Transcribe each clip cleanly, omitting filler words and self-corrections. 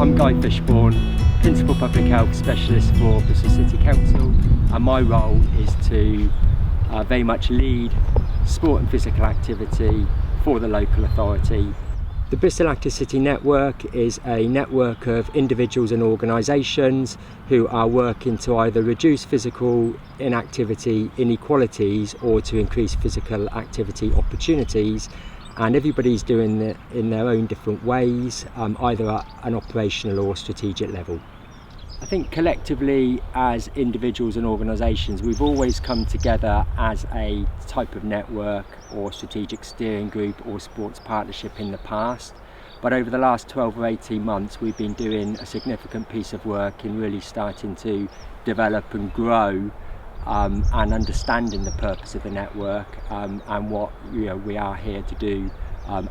I'm Guy Fishbourne, Principal Public Health Specialist for Bristol City Council, and my role is to very much lead sport and physical activity for the local authority. The Bristol Active City Network is a network of individuals and organisations who are working to either reduce physical inactivity inequalities or to increase physical activity opportunities, and everybody's doing it in their own different ways, either at an operational or strategic level. I think collectively as individuals and organisations we've always come together as a type of network or strategic steering group or sports partnership in the past, but over the last 12 or 18 months we've been doing a significant piece of work in really starting to develop and grow and understanding the purpose of the network and what we are here to do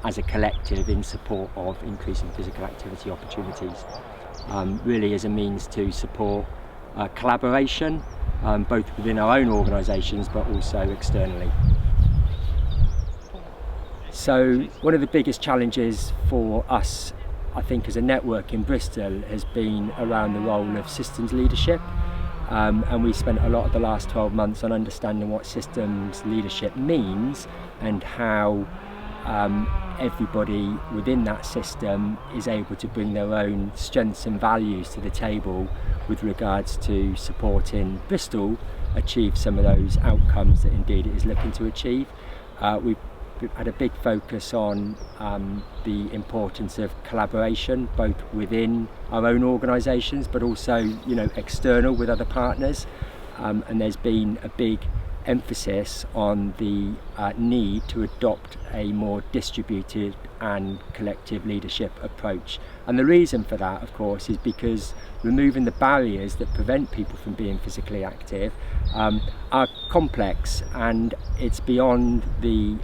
as a collective in support of increasing physical activity opportunities. Really as a means to support collaboration, both within our own organisations but also externally. So one of the biggest challenges for us, I think, as a network in Bristol has been around the role of systems leadership. And we spent a lot of the last 12 months on understanding what systems leadership means and how everybody within that system is able to bring their own strengths and values to the table with regards to supporting Bristol achieve some of those outcomes that indeed it is looking to achieve. We've had a big focus on the importance of collaboration, both within our own organisations but also external with other partners, and there's been a big emphasis on the need to adopt a more distributed and collective leadership approach. And the reason for that, of course, is because removing the barriers that prevent people from being physically active are complex, and it's beyond the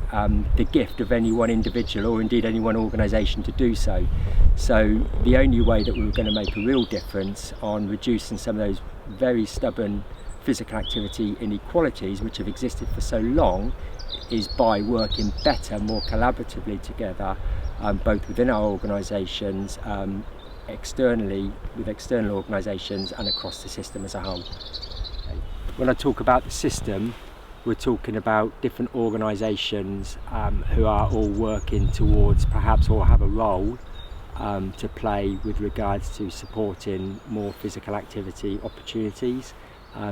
gift of any one individual or indeed any one organisation to do so. So the only way that we were going to make a real difference on reducing some of those very stubborn physical activity inequalities which have existed for so long is by working better, more collaboratively together, both within our organisations, externally with external organisations and across the system as a whole. When I talk about the system, we're talking about different organisations who are all working towards perhaps or have a role to play with regards to supporting more physical activity opportunities.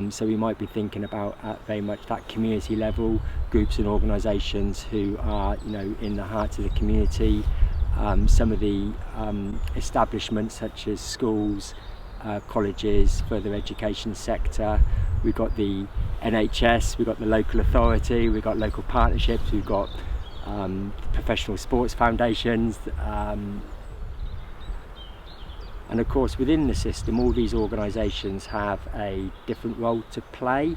So we might be thinking about at very much that community level, groups and organisations who are in the heart of the community, some of the establishments such as schools, colleges, further education sector. We've got the NHS, we've got the local authority, we've got local partnerships, we've got professional sports foundations, and of course within the system all these organisations have a different role to play,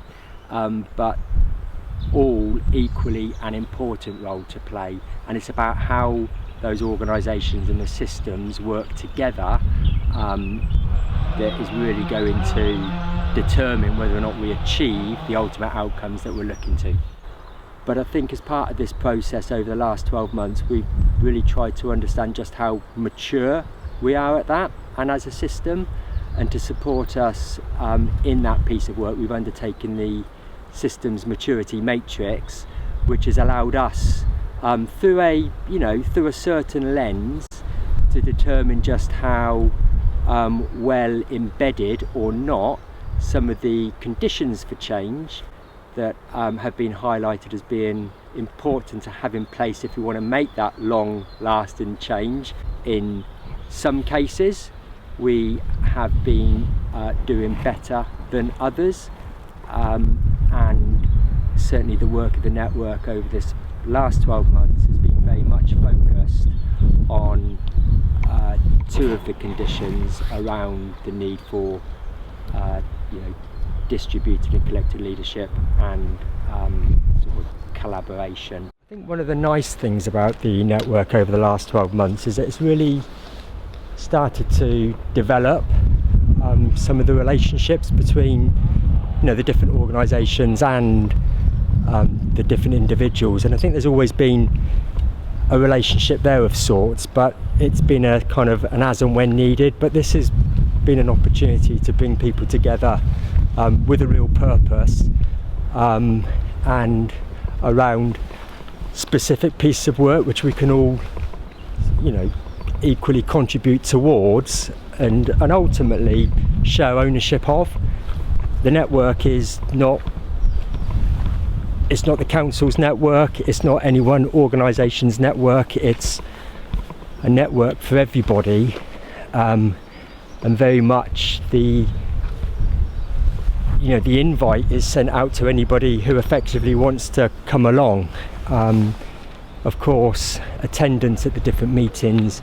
but all equally an important role to play, and it's about how those organisations and the systems work together that is really going to determine whether or not we achieve the ultimate outcomes that we're looking to. But I think as part of this process over the last 12 months we've really tried to understand just how mature we are at that and as a system, and to support us in that piece of work we've undertaken the systems maturity matrix, which has allowed us through a certain lens to determine just how well embedded or not some of the conditions for change that have been highlighted as being important to have in place if we want to make that long lasting change. In some cases we have been doing better than others, and certainly the work of the network over this last 12 months has been very much focused on two of the conditions around the need for distributed and collective leadership and sort of collaboration. I think one of the nice things about the network over the last 12 months is that it's really started to develop some of the relationships between the different organisations and the different individuals, and I think there's always been a relationship there of sorts, but it's been a kind of an as and when needed. But this has been an opportunity to bring people together with a real purpose, and around specific pieces of work which we can all, you know, equally contribute towards and ultimately share ownership of. The network is not, it's not the council's network, it's not any one organisation's network, it's a network for everybody, and very much the invite is sent out to anybody who effectively wants to come along. Of course, attendance at the different meetings,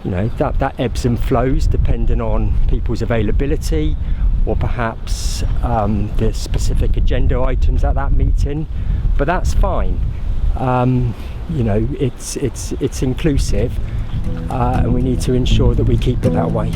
you know, that ebbs and flows depending on people's availability, or perhaps the specific agenda items at that meeting, but that's fine. You know, it's inclusive, and we need to ensure that we keep it that way.